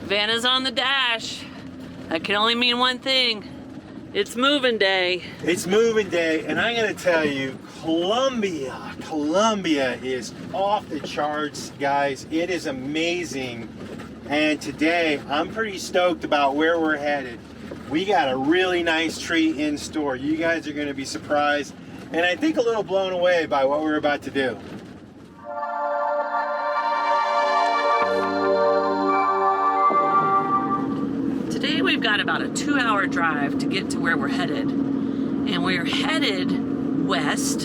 Van is on the dash. That can only mean one thing. It's moving day. It's moving day, and I'm gonna tell you, Colombia is off the charts, guys. It is amazing. And today, I'm pretty stoked about where we're headed. We got a really nice treat in store. You guys are gonna be surprised, and I think a little blown away by what we're about to do. Today we've got about a 2-hour drive to get to where we're headed. And we're headed west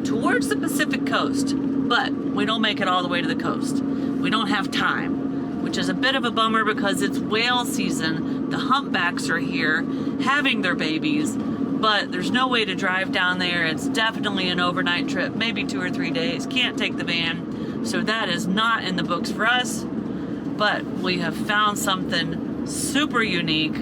towards the Pacific coast, but we don't make it all the way to the coast. We don't have time, which is a bit of a bummer because it's whale season. The humpbacks are here having their babies, but there's no way to drive down there. It's definitely an overnight trip, maybe 2 or 3 days. Can't take the van, so that is not in the books for us, but we have found something super unique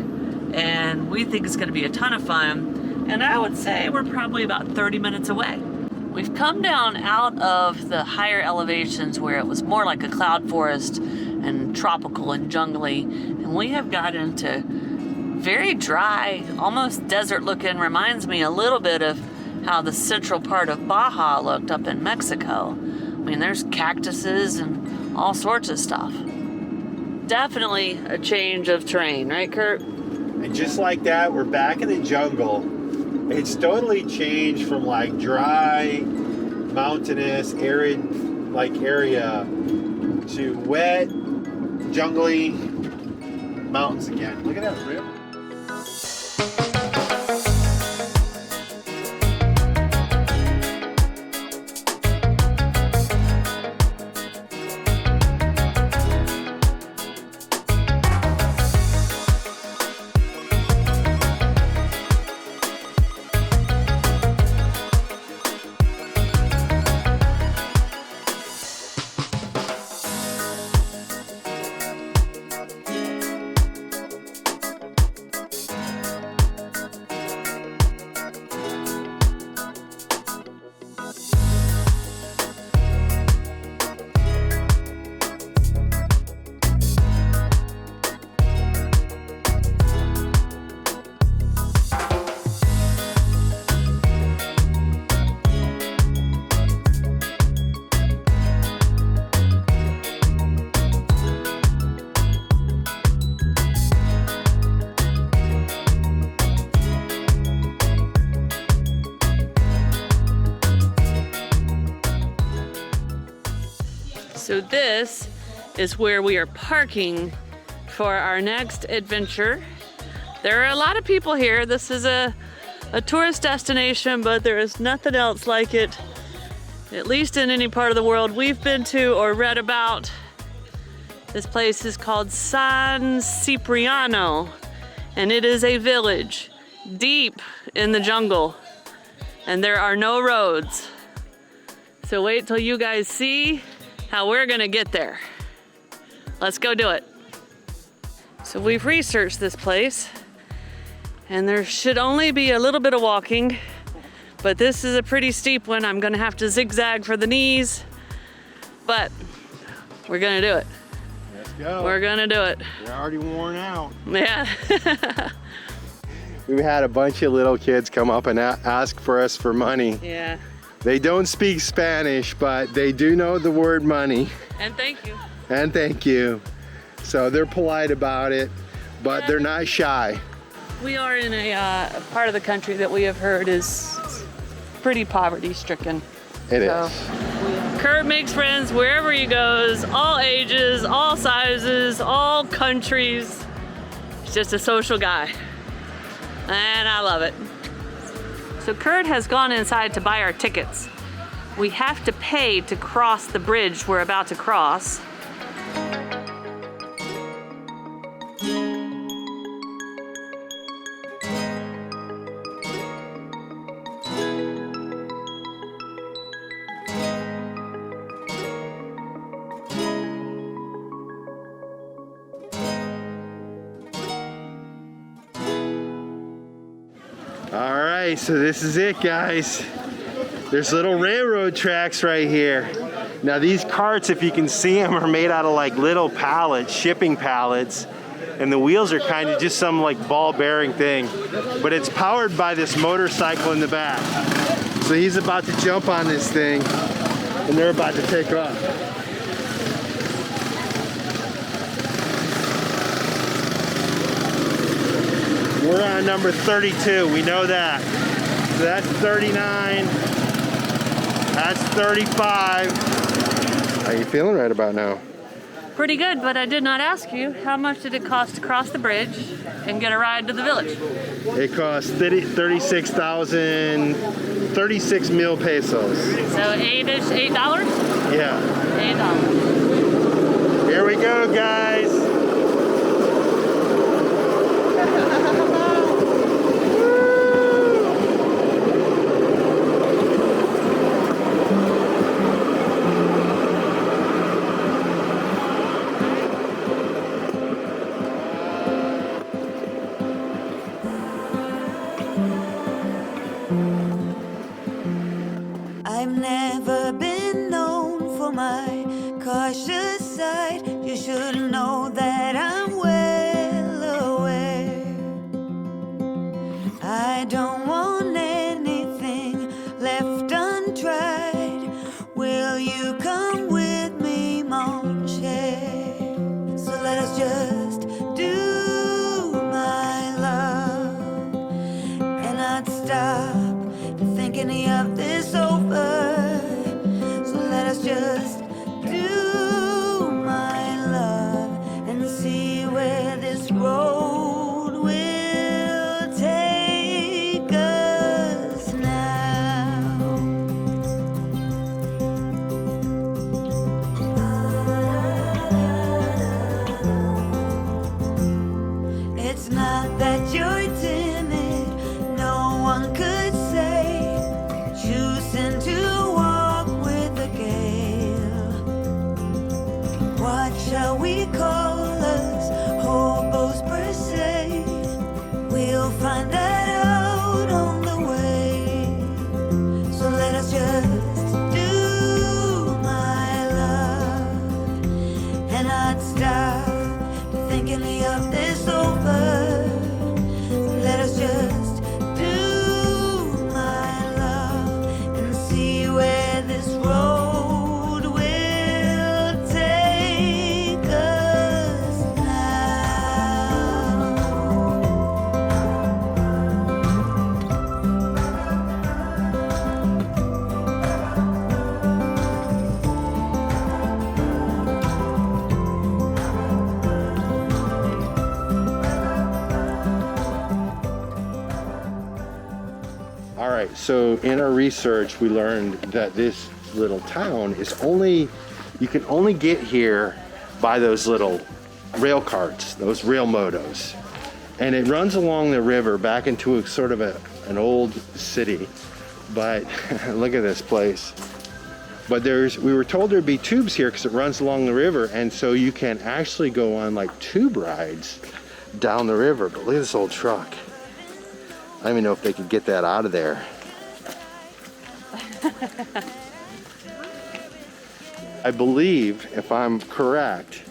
and we think it's going to be a ton of fun. And I would say we're probably about 30 minutes away. We've come down out of the higher elevations where it was more like a cloud forest and tropical and jungly, and we have got into very dry, almost desert looking. Reminds me a little bit of how the central part of Baja looked up in Mexico. I mean, there's cactuses and all sorts of stuff. Definitely a change of terrain, right, Curt? And just like that, we're back in the jungle. It's totally changed from like dry, mountainous, arid like area to wet, jungly mountains again. Look at that river. So this is where we are parking for our next adventure. There are a lot of people here. This is a tourist destination, but there is nothing else like it, at least in any part of the world we've been to or read about. This place is called San Cipriano, and it is a village deep in the jungle, and there are no roads. So wait till you guys see how we're gonna get there. Let's go do it. So we've researched this place, and there should only be a little bit of walking, but this is a pretty steep one. I'm gonna have to zigzag for the knees, but we're gonna do it. Let's go. We're gonna do it. We're already worn out. Yeah. We've had a bunch of little kids come up and ask for us for money. Yeah. They don't speak Spanish, but they do know the word money. And thank you. And thank you. So they're polite about it, but they're not shy. We are in a part of the country that we have heard is pretty poverty stricken. It is. Curt makes friends wherever he goes, all ages, all sizes, all countries. He's just a social guy. And I love it. So Curt has gone inside to buy our tickets. We have to pay to cross the bridge we're about to cross. All right, so this is it, guys. There's little railroad tracks right here. Now these carts, if you can see them, are made out of like little pallets, shipping pallets. And the wheels are kind of just some like ball bearing thing. But it's powered by this motorcycle in the back. So he's about to jump on this thing and they're about to take off. We're on number 32, we know that. So that's 39, that's 35. How you feeling right about now? Pretty good, but I did not ask you, how much did it cost to cross the bridge and get a ride to the village? It cost 36 mil pesos. So $8? Yeah. $8. Here we go, guys. I've never been known for my cautious side. You should know that I'm well aware. I don't want anything left untried. Will you come with me, mon cher? So let us just do my love and not stop to think any of this over. So let us just do my love and see where this road will take us now. It's not that you're timid, no one could say, choosing to walk with the gale. What shall we call us? Hobos per se. We'll find that out on the way. So let us just do my love and not stop to think any of this over. Let us just do my love and see where this road will take us now. All right, so in our research, we learned that this little town is you can only get here by those little rail carts, those rail motos. And it runs along the river back into a sort of an old city. But look at this place. But we were told there'd be tubes here because it runs along the river. And so you can actually go on like tube rides down the river. But look at this old truck. I don't even know if they could get that out of there. I believe, if I'm correct,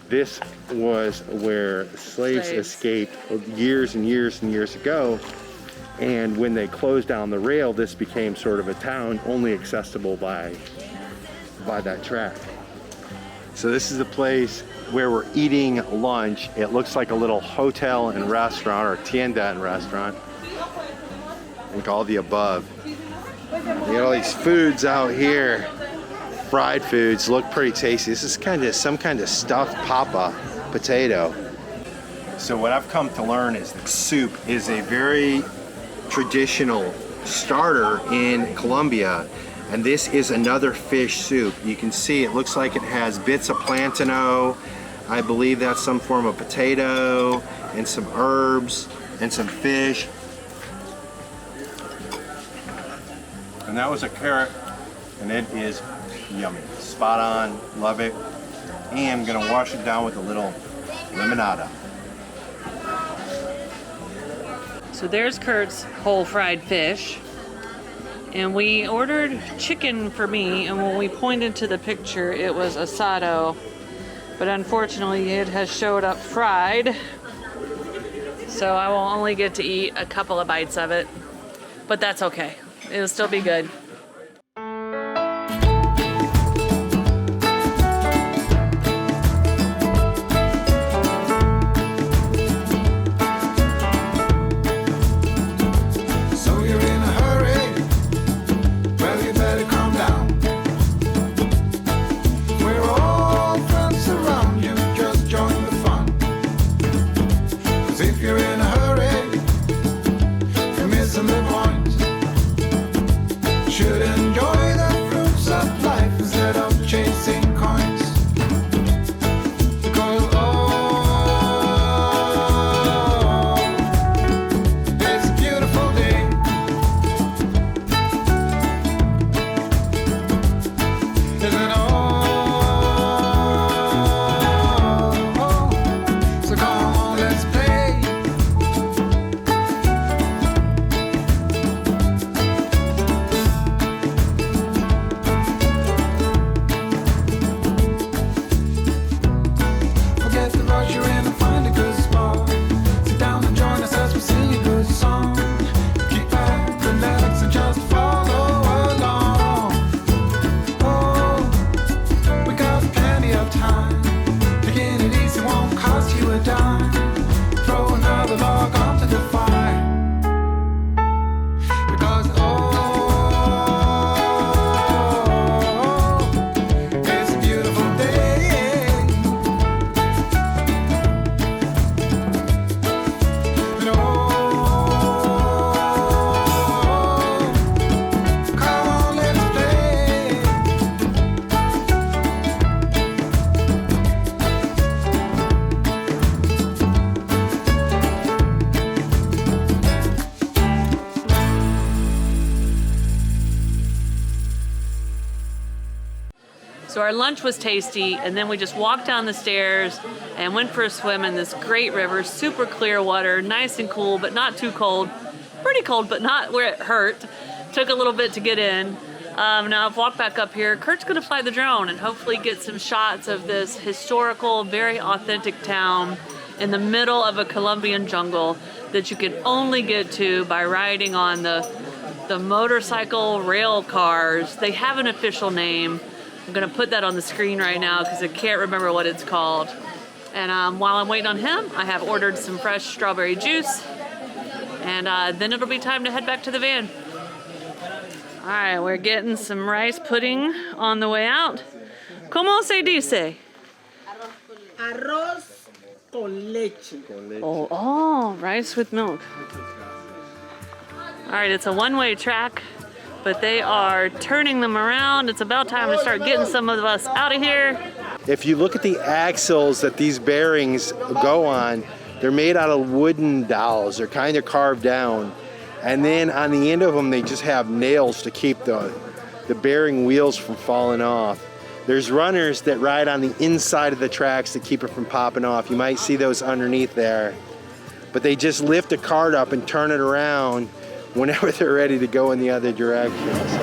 this was where slaves escaped years and years and years ago. And when they closed down the rail, this became sort of a town only accessible by that track. So this is the place where we're eating lunch. It looks like a little hotel and restaurant, or tienda and restaurant. I think all the above. You got all these foods out here. Fried foods look pretty tasty. This is kind of some kind of stuffed papa potato. So what I've come to learn is that soup is a very traditional starter in Colombia. And this is another fish soup. You can see it looks like it has bits of plantain. I believe that's some form of potato and some herbs and some fish. And that was a carrot, and it is yummy. Spot on, love it. And I'm gonna wash it down with a little limonada. So there's Curt's whole fried fish. And we ordered chicken for me, and when we pointed to the picture, it was asado. But unfortunately, it has showed up fried. So I will only get to eat a couple of bites of it. But that's okay. It'll still be good. So our lunch was tasty, and then we just walked down the stairs and went for a swim in this great river, super clear water, nice and cool, but not too cold. Pretty cold, but not where it hurt. Took a little bit to get in. Now I've walked back up here. Kurt's gonna fly the drone and hopefully get some shots of this historical, very authentic town in the middle of a Colombian jungle that you can only get to by riding on the motorcycle rail cars. They have an official name. I'm gonna put that on the screen right now because I can't remember what it's called. And while I'm waiting on him, I have ordered some fresh strawberry juice. And then it'll be time to head back to the van. All right, we're getting some rice pudding on the way out. ¿Cómo se dice? Arroz con leche. Oh, rice with milk. All right, it's a one-way track, but they are turning them around. It's about time to start getting some of us out of here. If you look at the axles that these bearings go on, they're made out of wooden dowels. They're kind of carved down. And then on the end of them, they just have nails to keep the bearing wheels from falling off. There's runners that ride on the inside of the tracks to keep it from popping off. You might see those underneath there. But they just lift a cart up and turn it around whenever they're ready to go in the other direction.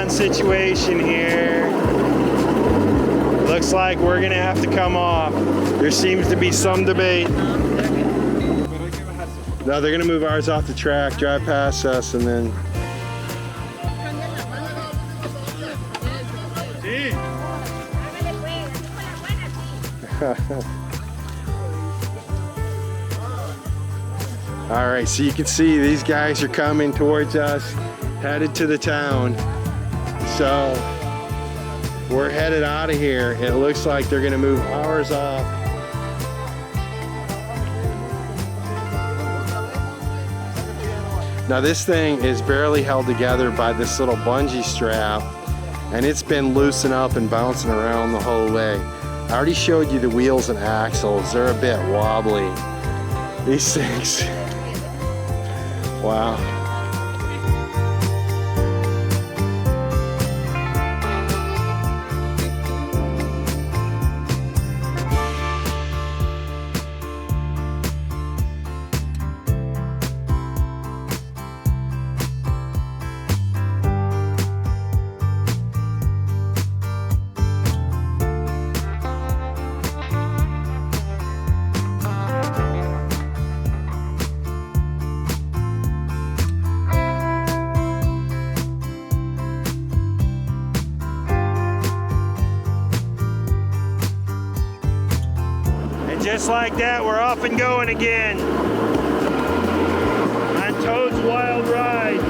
Situation here. Looks like we're gonna have to come off. There seems to be some debate. No, they're gonna move ours off the track, drive past us, and then. All right, so you can see these guys are coming towards us, headed to the town. So we're headed out of here. It looks like they're gonna move ours off. Now this thing is barely held together by this little bungee strap, and it's been loosened up and bouncing around the whole way. I already showed you the wheels and axles. They're a bit wobbly. These things. Wow. Just like that, we're off and going again on Toad's Wild Ride.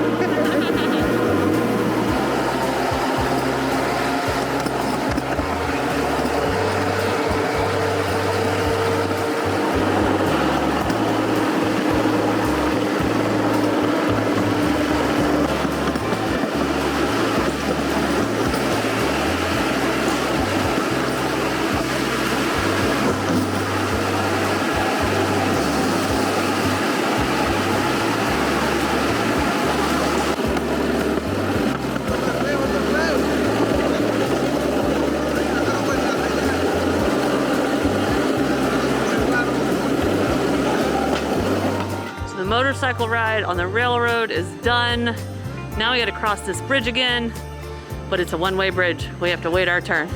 The motorcycle ride on the railroad is done. Now we gotta cross this bridge again, but it's a one-way bridge. We have to wait our turn.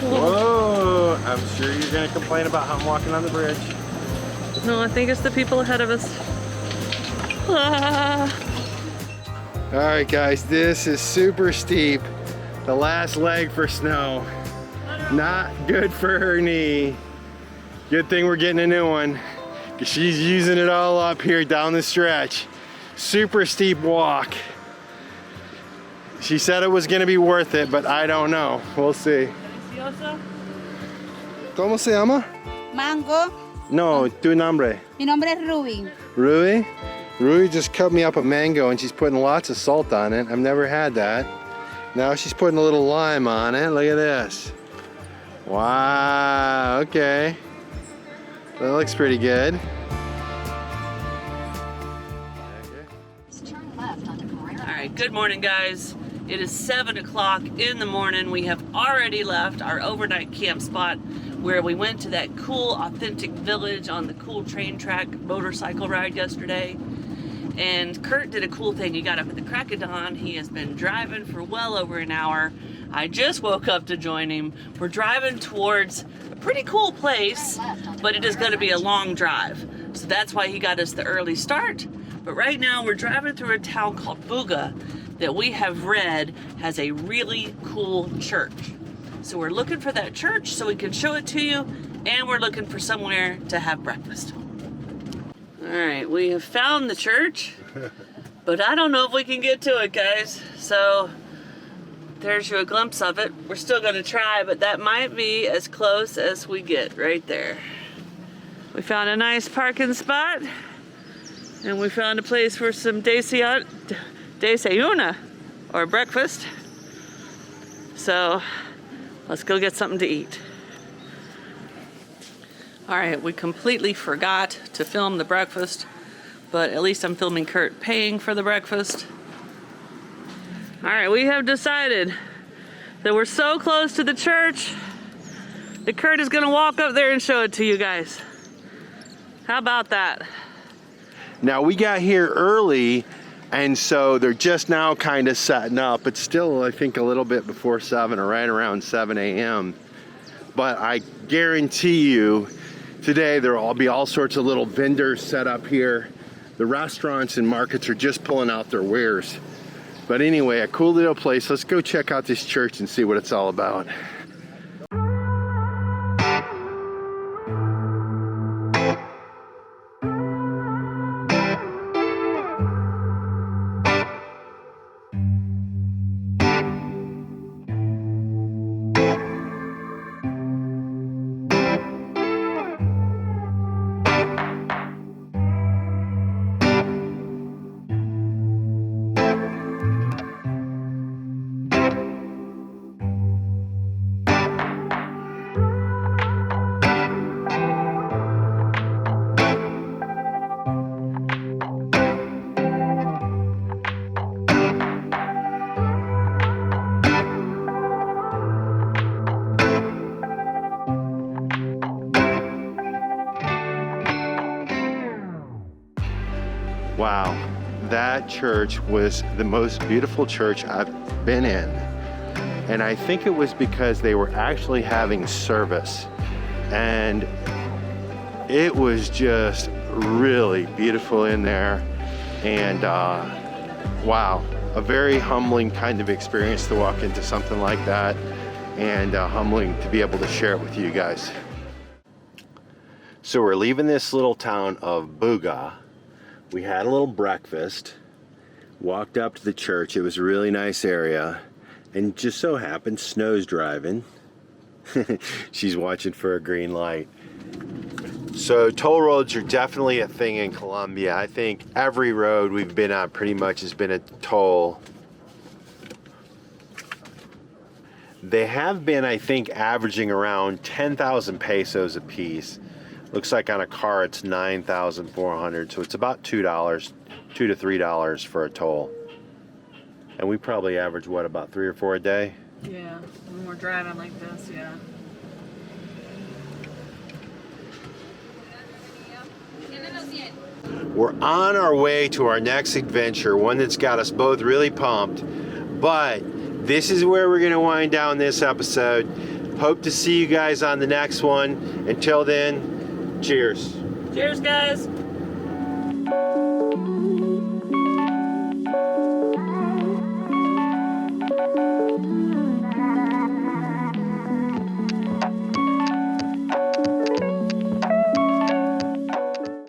Whoa, I'm sure you're gonna complain about how I'm walking on the bridge. No, I think it's the people ahead of us. All right, guys, this is super steep. The last leg for Snow. Not good for her knee. Good thing we're getting a new one. She's using it all up here down the stretch. Super steep walk. She said it was gonna be worth it, but I don't know. We'll see. ¿Cómo se llama? Mango. No, tu nombre. Mi nombre es Ruby. Rui? Rui just cut me up a mango and she's putting lots of salt on it. I've never had that. Now she's putting a little lime on it. Look at this. Wow, okay. That looks pretty good. All right, good morning, guys. It is 7 o'clock in the morning. We have already left our overnight camp spot where we went to that cool, authentic village on the cool train track motorcycle ride yesterday. And Curt did a cool thing. He got up at the crack of dawn. He has been driving for well over an hour. I just woke up to join him. We're driving towards a pretty cool place, but it is going to be a long drive. So that's why he got us the early start. But right now we're driving through a town called Buga that we have read has a really cool church. So we're looking for that church so we can show it to you, and we're looking for somewhere to have breakfast. All right, we have found the church, but I don't know if we can get to it, guys. So there's you a glimpse of it. We're still gonna try, but that might be as close as we get right there. We found a nice parking spot, and we found a place for some desayuno, or breakfast. So let's go get something to eat. All right, we completely forgot to film the breakfast, but at least I'm filming Curt paying for the breakfast. All right, we have decided that we're so close to the church that Curt is gonna walk up there and show it to you guys. How about that? Now we got here early, and so they're just now kind of setting up. It's still, I think, a little bit before 7 or right around 7 a.m. But I guarantee you, today there will be all sorts of little vendors set up here. The restaurants and markets are just pulling out their wares. But anyway, a cool little place. Let's go check out this church and see what it's all about. Wow, that church was the most beautiful church I've been in. And I think it was because they were actually having service. And it was just really beautiful in there. And wow, a very humbling kind of experience to walk into something like that. And humbling to be able to share it with you guys. So we're leaving this little town of Buga. We had a little breakfast, walked up to the church. It was a really nice area, and just so happened Snow's driving. She's watching for a green light. So toll roads are definitely a thing in Colombia. I think every road we've been on pretty much has been a toll. They have been, I think, averaging around 10,000 pesos a piece. Looks like on a car it's 9,400, so it's about $2 to $3 for a toll. And we probably average, what, about 3 or 4 a day? Yeah, when we're driving like this, yeah. We're on our way to our next adventure, one that's got us both really pumped. But this is where we're going to wind down this episode. Hope to see you guys on the next one. Until then, cheers. Cheers, guys.